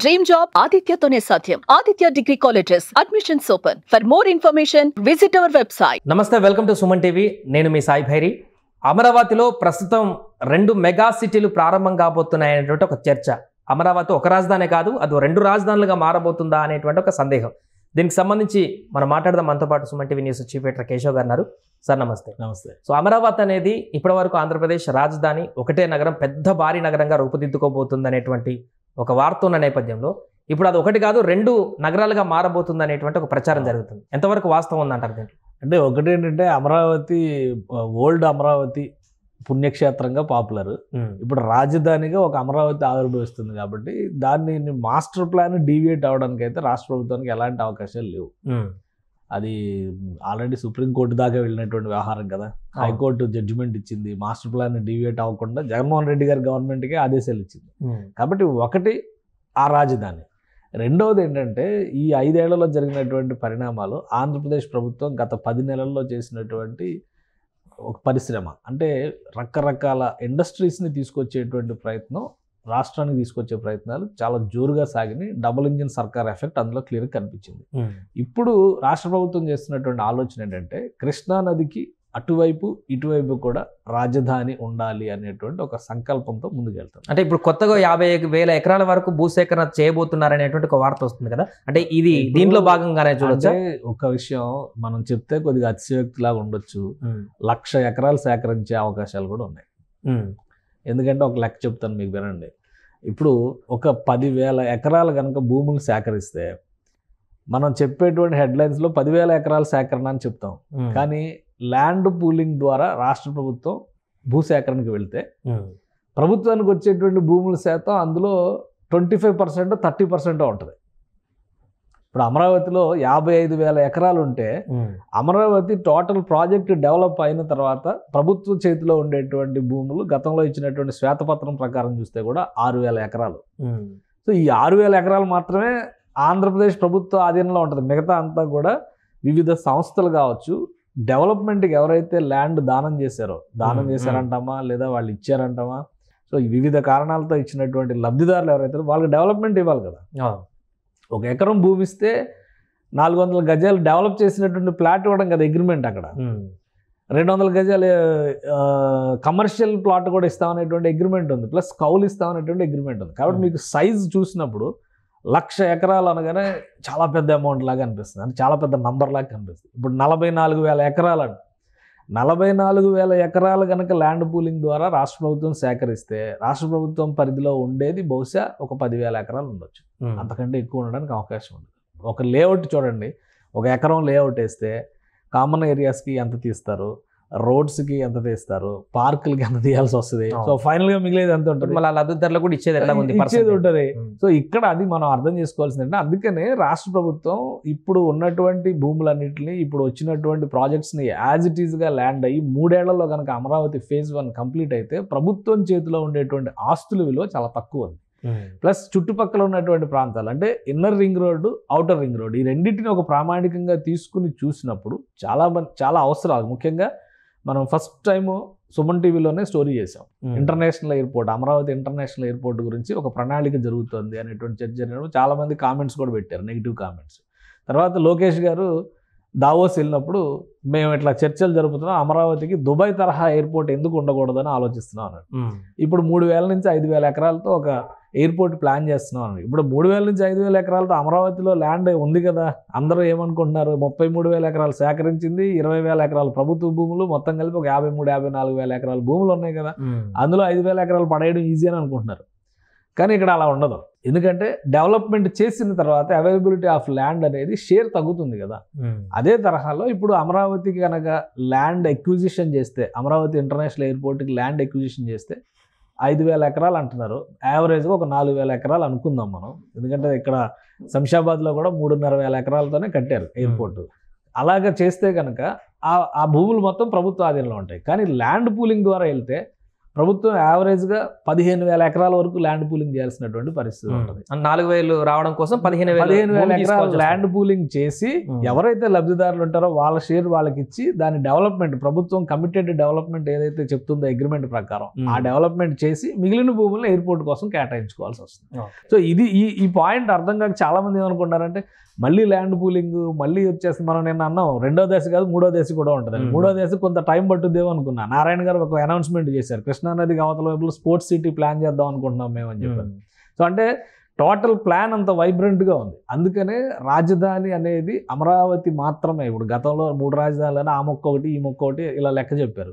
dream job ఆదిత్యతోనే సాధ్యం. Aditya degree colleges admissions open. For more information visit our website. నమస్తే, welcome to Suman TV. నేను మీ సాయి భైరి. అమరావతిలో ప్రస్తుతం 2 మెగా సిటీలు ప్రారంభం కాబోతున్నాయనేటువంటి ఒక చర్చ. అమరావతి ఒక రాజధానే కాదు, అది 2 రాజధానులుగా మారబోతుందా అనేటువంటి ఒక సందేహం. దీనికి సంబంధించి మనం మాట్లాడదాం. మనతో పాటు Suman TV news chief editor Keshav గారు ఉన్నారు. సార్ నమస్తే. నమస్తే. సో అమరావతి అనేది ఇప్పటివరకు ఆంధ్రప్రదేశ్ రాజధాని, ఒకటే నగరం, పెద్ద భారీ నగరంగా రూపుదిద్దుకోబోతుంది అనేటువంటి ఒక వార్త ఉన్న నేపథ్యంలో ఇప్పుడు అది ఒకటి కాదు 2 నగరాలుగా మారబోతుంది అనేటువంటి ఒక ప్రచారం జరుగుతుంది. ఎంతవరకు వాస్తవం ఉందంటారు దీంట్లో? అంటే ఒకటి ఏంటంటే, అమరావతి ఓల్డ్ అమరావతి పుణ్యక్షేత్రంగా పాపులర్. ఇప్పుడు రాజధానిగా ఒక అమరావతి ఆవిర్భవిస్తుంది కాబట్టి దాన్ని మాస్టర్ ప్లాన్ డీవియేట్ అవడానికి అయితే రాష్ట్ర ప్రభుత్వానికి ఎలాంటి అవకాశాలు లేవు. అది ఆల్రెడీ సుప్రీంకోర్టు దాకా వెళ్ళినటువంటి వ్యవహారం కదా. హైకోర్టు జడ్జిమెంట్ ఇచ్చింది, మాస్టర్ ప్లాన్ డీవియేట్ అవ్వకుండా జగన్మోహన్ రెడ్డి గారి గవర్నమెంట్కి ఆదేశాలు ఇచ్చింది. కాబట్టి ఒకటి ఆ రాజధాని. రెండవది ఏంటంటే, ఈ 5 ఏళ్లలో జరిగినటువంటి పరిణామాలు, ఆంధ్రప్రదేశ్ ప్రభుత్వం గత 10 నెలల్లో చేసినటువంటి ఒక పరిశ్రమ, అంటే రకరకాల ఇండస్ట్రీస్ని తీసుకొచ్చేటువంటి ప్రయత్నం, రాష్ట్రానికి తీసుకొచ్చే ప్రయత్నాలు చాలా జోరుగా సాగినాయి. డబుల్ ఇంజిన్ సర్కార్ ఎఫెక్ట్ అందులో క్లియర్గా కనిపించింది. ఇప్పుడు రాష్ట్ర ప్రభుత్వం చేస్తున్నటువంటి ఆలోచన ఏంటంటే, కృష్ణా నదికి అటువైపు ఇటువైపు కూడా రాజధాని ఉండాలి అనేటువంటి ఒక సంకల్పంతో ముందుకెళ్తాం. అంటే ఇప్పుడు కొత్తగా 50,000 ఎకరాల వరకు భూసేకరణ చేయబోతున్నారు అనేటువంటి ఒక వార్త వస్తుంది కదా. అంటే ఇది దీంట్లో భాగంగానే చూడొచ్చు. ఒక విషయం మనం చెప్తే కొద్దిగా అతిశయోక్తిలాగా ఉండొచ్చు, 1,00,000 ఎకరాలు సేకరించే అవకాశాలు కూడా ఉన్నాయి. ఎందుకంటే ఒక లెక్క చెప్తాను మీకు, వినండి. ఇప్పుడు ఒక 10,000 ఎకరాలు కనుక భూములు సేకరిస్తే, మనం చెప్పేటువంటి హెడ్లైన్స్లో 10,000 ఎకరాల సేకరణ అని చెప్తాం. కానీ ల్యాండ్ పూలింగ్ ద్వారా రాష్ట్ర ప్రభుత్వం భూసేకరణకు వెళ్తే ప్రభుత్వానికి వచ్చేటువంటి భూముల శాతం అందులో 25% 30% ఉంటుంది. ఇప్పుడు అమరావతిలో 55,000 ఎకరాలు ఉంటే, అమరావతి టోటల్ ప్రాజెక్ట్ డెవలప్ అయిన తర్వాత ప్రభుత్వ చేతిలో ఉండేటువంటి భూములు గతంలో ఇచ్చినటువంటి శ్వేతపత్రం ప్రకారం చూస్తే కూడా 6,000 ఎకరాలు. సో ఈ 6,000 ఎకరాలు మాత్రమే ఆంధ్రప్రదేశ్ ప్రభుత్వ ఆధీనంలో ఉంటుంది. మిగతా అంతా కూడా వివిధ సంస్థలు కావచ్చు, డెవలప్మెంట్కి ఎవరైతే ల్యాండ్ దానం చేశారంటామా లేదా వాళ్ళు ఇచ్చారంటామా, సో వివిధ కారణాలతో ఇచ్చినటువంటి లబ్ధిదారులు ఎవరైతే వాళ్ళకి డెవలప్మెంట్ ఇవ్వాలి కదా. 1 ఎకరం భూమి ఇస్తే 400 గజాలు డెవలప్ చేసినటువంటి ప్లాట్ ఇవ్వడం కదా అగ్రిమెంట్. అక్కడ 200 గజాలు కమర్షియల్ ప్లాట్ కూడా ఇస్తామనేటువంటి అగ్రిమెంట్ ఉంది, ప్లస్ కౌలు ఇస్తామనేటువంటి అగ్రిమెంట్ ఉంది. కాబట్టి మీకు సైజ్ చూసినప్పుడు 1,00,000 ఎకరాలు అనగానే చాలా పెద్ద అమౌంట్ లాగా అనిపిస్తుంది, అంటే చాలా పెద్ద నంబర్ లాగా కనిపిస్తుంది. ఇప్పుడు 44,000 ఎకరాలు అండి. 44,000 ఎకరాలు కనుక ల్యాండ్ పూలింగ్ ద్వారా రాష్ట్ర ప్రభుత్వం సేకరిస్తే, రాష్ట్ర ప్రభుత్వం పరిధిలో ఉండేది బహుశా ఒక 10,000 ఎకరాలు ఉండొచ్చు. అంతకంటే ఎక్కువ ఉండడానికి అవకాశం ఉంది. ఒక లేఅవుట్ చూడండి, 1 ఎకరం లేఅవుట్ వేస్తే కామన్ ఏరియాస్కి ఎంత తీస్తారు, రోడ్స్కి ఎంత తీస్తారు, పార్కులకి ఎంత తీయాల్సి వస్తుంది. సో ఫైనల్గా మిగిలేదు ఎంత ఉంటుంది, మళ్ళీ లబ్ధిదారులు కూడా ఇచ్చేది ఉంటుంది. సో ఇక్కడ అది మనం అర్థం చేసుకోవాల్సింది అంటే, అందుకనే రాష్ట్ర ప్రభుత్వం ఇప్పుడు ఉన్నటువంటి భూములన్నింటినీ, ఇప్పుడు వచ్చినటువంటి ప్రాజెక్ట్స్ని యాజ్ ఇట్ ఈజ్గా ల్యాండ్ అయ్యి 3 ఏళ్లలో కనుక అమరావతి ఫేజ్ 1 కంప్లీట్ అయితే ప్రభుత్వం చేతిలో ఉండేటువంటి ఆస్తుల విలువ చాలా తక్కువ ఉంది. ప్లస్ చుట్టుపక్కల ఉన్నటువంటి ప్రాంతాలు, అంటే inner ring road, outer ring road, ఈ రెండింటిని ఒక ప్రామాణికంగా తీసుకుని చూసినప్పుడు చాలా అవసరాలు. ముఖ్యంగా మనం ఫస్ట్ టైము సుమన్ టీవీలోనే స్టోరీ చేసాం. International airport, Amaravati international airport గురించి ఒక ప్రణాళిక జరుగుతుంది అనేటువంటి చర్చ జరిగినప్పుడు చాలామంది కామెంట్స్ కూడా పెట్టారు, నెగిటివ్ కామెంట్స్. తర్వాత లోకేష్ గారు దావోస్ వెళ్ళినప్పుడు, మేము ఇట్లా చర్చలు జరుపుతున్నాం, అమరావతికి దుబాయ్ తరహా ఎయిర్పోర్ట్ ఎందుకు ఉండకూడదని ఆలోచిస్తున్నాం అన్నాడు. ఇప్పుడు 3,000 నుంచి 5,000 ఎకరాలతో ఒక ఎయిర్పోర్ట్ ప్లాన్ చేస్తున్నాం అన్నాడు. ఇప్పుడు 3,000 నుంచి 5,000 ఎకరాలతో అమరావతిలో ల్యాండ్ ఉంది కదా. అందరూ ఏమనుకుంటున్నారు, 33,000 ఎకరాలు సేకరించింది, 20,000 ఎకరాలు ప్రభుత్వ భూములు, మొత్తం కలిపి ఒక 53,000-54,000 ఎకరాల భూములు ఉన్నాయి కదా, అందులో 5,000 ఎకరాలు పడేయడం ఈజీ అని అనుకుంటున్నారు. కానీ ఇక్కడ అలా ఉండదు. ఎందుకంటే డెవలప్మెంట్ చేసిన తర్వాత అవైలబిలిటీ ఆఫ్ ల్యాండ్ అనేది షేర్ తగ్గుతుంది కదా. అదే తరహాలో ఇప్పుడు అమరావతికి కనుక ల్యాండ్ ఎక్విజిషన్ చేస్తే, అమరావతి ఇంటర్నేషనల్ ఎయిర్పోర్ట్కి ల్యాండ్ ఎక్విజిషన్ చేస్తే 5,000 ఎకరాలు అంటున్నారు, యావరేజ్గా ఒక 4,000 ఎకరాలు అనుకుందాం మనం. ఎందుకంటే ఇక్కడ శంషాబాద్లో కూడా 3,500 ఎకరాలతోనే కట్టారు ఎయిర్పోర్ట్. అలాగా చేస్తే కనుక ఆ భూములు మొత్తం ప్రభుత్వ ఆధీనంలో ఉంటాయి. కానీ ల్యాండ్ పూలింగ్ ద్వారా వెళ్తే ప్రభుత్వం యావరేజ్గా 15,000 ఎకరాల వరకు ల్యాండ్ పూలింగ్ చేయాల్సినటువంటి పరిస్థితి ఉంటుంది. 4,000 రావడం కోసం 15,000 ఎకరాలు ల్యాండ్ పూలింగ్ చేసి ఎవరైతే లబ్ధిదారులు ఉంటారో వాళ్ళ షేర్ వాళ్ళకి ఇచ్చి దాని డెవలప్మెంట్, ప్రభుత్వం కమిటెడ్ డెవలప్మెంట్ ఏదైతే చెప్తుందో అగ్రిమెంట్ ప్రకారం ఆ డెవలప్మెంట్ చేసి మిగిలిన భూములను ఎయిర్పోర్ట్ కోసం కేటాయించుకోవాల్సి వస్తుంది. సో ఇది ఈ పాయింట్ అర్థం కాక చాలా మంది ఏమనుకుంటారంటే మళ్ళీ ల్యాండ్ పూలింగ్ మళ్ళీ వచ్చేసి మనం నిన్న అన్నాం 2వ దశ కాదు 3వ దశ కూడా ఉంటుంది. 3వ దశ కొంత టైం పట్టుద్దేమో అనుకున్నా. నారాయణ గారు ఒక అనౌన్స్మెంట్ చేశారు, కృష్ణానదికి అవతల వైపులో స్పోర్ట్స్ సిటీ ప్లాన్ చేద్దాం అనుకుంటున్నాం మేము అని చెప్పారు. సో అంటే టోటల్ ప్లాన్ అంత వైబ్రెంట్గా ఉంది. అందుకనే రాజధాని అనేది అమరావతి మాత్రమే. ఇప్పుడు గతంలో 3 రాజధానులు ఆ మొక్క ఒకటి ఈ మొక్క ఒకటి ఇలా లెక్క చెప్పారు.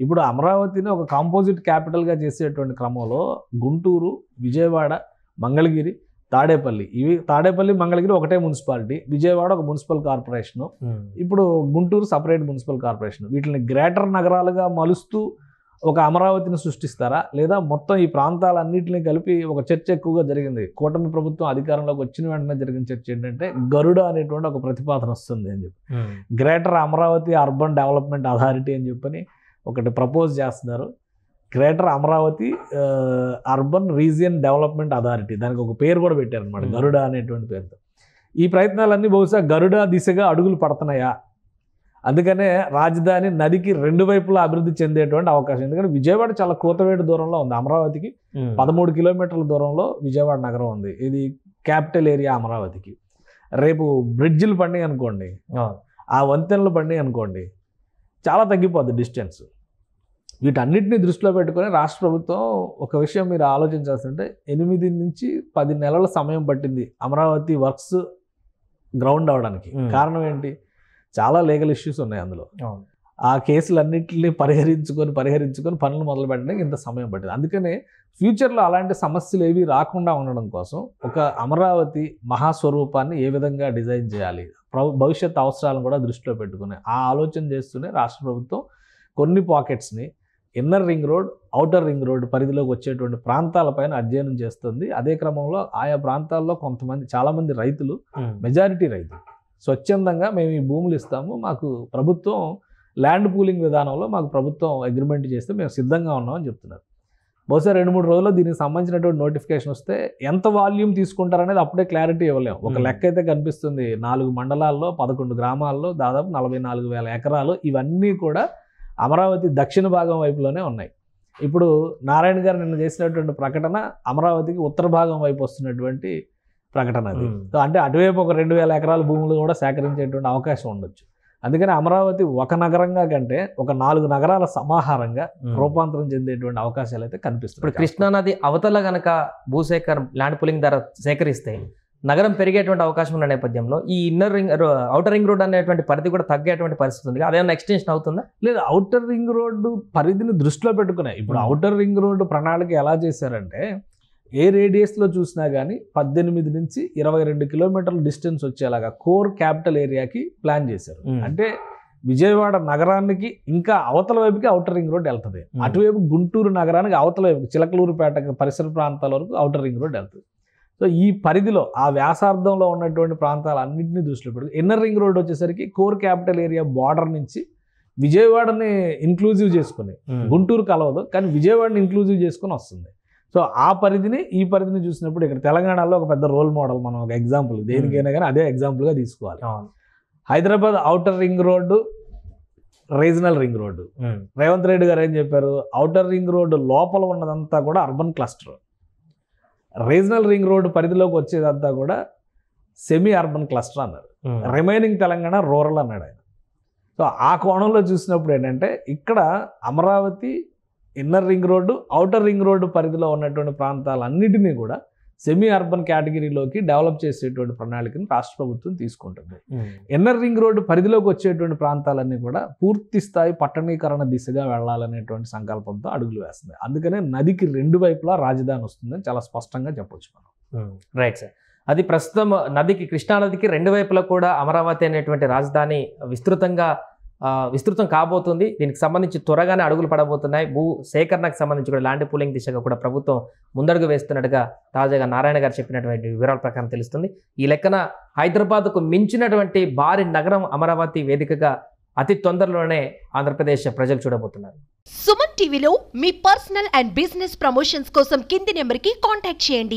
ఇప్పుడు అమరావతిని ఒక కాంపోజిట్ క్యాపిటల్గా చేసేటువంటి క్రమంలో గుంటూరు, విజయవాడ, మంగళగిరి, తాడేపల్లి, ఇవి తాడేపల్లి మంగళగిరి ఒకటే మున్సిపాలిటీ, విజయవాడ ఒక మున్సిపల్ కార్పొరేషను, ఇప్పుడు గుంటూరు సపరేట్ మున్సిపల్ కార్పొరేషన్. వీటిని గ్రేటర్ నగరాలుగా మలుస్తూ ఒక అమరావతిని సృష్టిస్తారా, లేదా మొత్తం ఈ ప్రాంతాలన్నింటినీ కలిపి ఒక చర్చ ఎక్కువగా జరిగింది. కూటమి ప్రభుత్వం అధికారంలోకి వచ్చిన వెంటనే జరిగిన చర్చ ఏంటంటే గరుడ అనేటువంటి ఒక ప్రతిపాదన వస్తుంది అని చెప్పి, greater Amaravati urban development authority అని చెప్పని ఒకటి ప్రపోజ్ చేస్తున్నారు. Greater Amaravati urban region development authority, దానికి ఒక పేరు కూడా పెట్టారనమాట, గరుడ అనేటువంటి పేరుతో. ఈ ప్రయత్నాలన్నీ బహుశా గరుడ దిశగా అడుగులు పడుతున్నాయా? అందుకనే రాజధాని నదికి 2 వైపులా అభివృద్ధి చెందేటువంటి అవకాశం. ఎందుకంటే విజయవాడ చాలా కూతవేటు దూరంలో ఉంది, అమరావతికి 13 కిలోమీటర్ల దూరంలో విజయవాడ నగరం ఉంది. ఇది క్యాపిటల్ ఏరియా అమరావతికి. రేపు బ్రిడ్జిలు పడినాయి అనుకోండి, ఆ వంతెనలు పడినాయి అనుకోండి, చాలా తగ్గిపోద్ది డిస్టెన్స్. వీటన్నిటిని దృష్టిలో పెట్టుకొని రాష్ట్ర ప్రభుత్వం ఒక విషయం మీరు ఆలోచించాల్సింటే 8 నుంచి 10 నెలల సమయం పట్టింది అమరావతి వర్క్స్ గ్రౌండ్ అవడానికి. కారణం ఏంటి? చాలా లీగల్ ఇష్యూస్ ఉన్నాయి అందులో. ఆ కేసులన్నింటినీ పరిహరించుకొని పనులు మొదలు పెట్టడానికి ఇంత సమయం పట్టింది. అందుకనే ఫ్యూచర్లో అలాంటి సమస్యలు ఏవి రాకుండా ఉండడం కోసం ఒక అమరావతి మహాస్వరూపాన్ని ఏ విధంగా డిజైన్ చేయాలి, భవిష్యత్ అవసరాలను కూడా దృష్టిలో పెట్టుకుని ఆ ఆలోచన చేస్తూనే రాష్ట్ర ప్రభుత్వం కొన్ని పాకెట్స్ని inner ring road, outer ring road పరిధిలోకి వచ్చేటువంటి ప్రాంతాలపైన అధ్యయనం చేస్తుంది. అదే క్రమంలో ఆయా ప్రాంతాల్లో చాలామంది రైతులు, మెజారిటీ రైతులు స్వచ్ఛందంగా మేము ఈ భూములు ఇస్తాము, మాకు ప్రభుత్వం ల్యాండ్ పూలింగ్ విధానంలో మాకు ప్రభుత్వం అగ్రిమెంట్ చేస్తే మేము సిద్ధంగా ఉన్నామని చెప్తున్నారు. బహుశా 2-3 రోజుల్లో దీనికి సంబంధించినటువంటి నోటిఫికేషన్ వస్తే ఎంత వాల్యూమ్ తీసుకుంటారనేది అప్పుడే క్లారిటీ ఇవ్వలేము. ఒక లెక్క అయితే కనిపిస్తుంది, 4 మండలాల్లో 11 గ్రామాల్లో దాదాపు 44,000 ఎకరాలు, ఇవన్నీ కూడా అమరావతి దక్షిణ భాగం వైపులోనే ఉన్నాయి. ఇప్పుడు నారాయణ గారు నిన్న చేసినటువంటి ప్రకటన అమరావతికి ఉత్తర భాగం వైపు వస్తున్నటువంటి ప్రకటన అది. సో అంటే అటువైపు ఒక 2,000 ఎకరాల భూములు కూడా సేకరించేటువంటి అవకాశం ఉండొచ్చు. అందుకని అమరావతి ఒక నగరంగా కంటే ఒక 4 నగరాల సమాహారంగా రూపాంతరం చెందేటువంటి అవకాశాలు అయితే కనిపిస్తుంది. ఇప్పుడు కృష్ణానది అవతల గనక ల్యాండ్ పూలింగ్ ద్వారా సేకరిస్తే నగరం పెరిగేటువంటి అవకాశం ఉన్న నేపథ్యంలో ఈ ఔటర్ రింగ్ రోడ్ అనేటువంటి పరిధి కూడా తగ్గేటువంటి పరిస్థితి ఉంది. అదేమన్నా ఎక్స్టెన్షన్ అవుతుందా? లేదు, ఔటర్ రింగ్ రోడ్డు పరిధిని దృష్టిలో పెట్టుకున్నాయి. ఇప్పుడు ఔటర్ రింగ్ రోడ్డు ప్రణాళిక ఎలా చేశారంటే ఏ రేడియస్లో చూసినా కానీ 18 నుంచి 22 కిలోమీటర్ల డిస్టెన్స్ వచ్చేలాగా కోర్ క్యాపిటల్ ఏరియాకి ప్లాన్ చేశారు. అంటే విజయవాడ నగరానికి ఇంకా అవతల వైపుకి ఔటర్ రింగ్ రోడ్ వెళ్తుంది, అటువైపు గుంటూరు నగరానికి అవతల వైపు చిలకలూరుపేట పరిసర ప్రాంతాల వరకు ఔటర్ రింగ్ రోడ్ వెళ్తుంది. సో ఈ పరిధిలో ఆ వ్యాసార్థంలో ఉన్నటువంటి ప్రాంతాలన్నింటినీ దృష్టిలో పెట్టుకుని ఇన్నర్ రింగ్ రోడ్ వచ్చేసరికి కోర్ క్యాపిటల్ ఏరియా బార్డర్ నుంచి విజయవాడని ఇన్క్లూజివ్ చేసుకుని, గుంటూరు కలవదు కానీ విజయవాడని ఇన్క్లూజివ్ చేసుకుని వస్తుంది. సో ఆ పరిధిని ఈ పరిధిని చూసినప్పుడు ఇక్కడ తెలంగాణలో ఒక పెద్ద రోల్ మోడల్, మనం ఒక ఎగ్జాంపుల్ దేనికైనా కానీ అదే ఎగ్జాంపుల్గా తీసుకోవాలి. Hyderabad outer ring road, regional ring road. Revanth Reddy గారు ఏం చెప్పారు? ఔటర్ రింగ్ రోడ్డు లోపల ఉన్నదంతా కూడా urban cluster, regional ring road పరిధిలోకి వచ్చేదంతా కూడా సెమీ అర్బన్ క్లస్టర్ అన్నారు. రిమైనింగ్ తెలంగాణ రూరల్ అన్నాడు ఆయన. సో ఆ కోణంలో చూసినప్పుడు ఏంటంటే ఇక్కడ Amaravati inner ring road, outer ring road పరిధిలో ఉన్నటువంటి ప్రాంతాలన్నిటినీ కూడా సెమీ అర్బన్ కేటగిరీలోకి డెవలప్ చేసేటువంటి ప్రణాళికను రాష్ట్ర ప్రభుత్వం తీసుకుంటుంది. ఇన్నర్ రింగ్ రోడ్డు పరిధిలోకి వచ్చేటువంటి ప్రాంతాలన్నీ కూడా పూర్తి స్థాయి పట్టణీకరణ దిశగా వెళ్లాలనేటువంటి సంకల్పంతో అడుగులు వేస్తుంది. అందుకనే నదికి 2 వైపులా రాజధాని వస్తుందని చాలా స్పష్టంగా చెప్పొచ్చు మనం. Right sir. అది ప్రస్తుతం నదికి, కృష్ణానదికి 2 వైపులా కూడా అమరావతి అనేటువంటి రాజధాని విస్తృతం కాబోతుంది. దీనికి సంబంధించి త్వరగానే అడుగులు పడబోతున్నాయి. భూ సేకరణకు సంబంధించి కూడా ల్యాండ్ పూలింగ్ దిశగా కూడా ప్రభుత్వం ముందడుగు వేస్తున్నట్టుగా తాజాగా నారాయణ గారు చెప్పినటువంటి వివరాల ప్రకారం తెలుస్తుంది. ఈ లెక్కన హైదరాబాద్కు మించినటువంటి భారీ నగరం అమరావతి వేదికగా అతి తొందరలోనే ఆంధ్రప్రదేశ్ ప్రజలు చూడబోతున్నారు. సుమన్ టీవీలో మీ పర్సనల్ అండ్ బిజినెస్ ప్రమోషన్స్ కోసం కింది నెంబర్కి కాంటాక్ట్ చేయండి.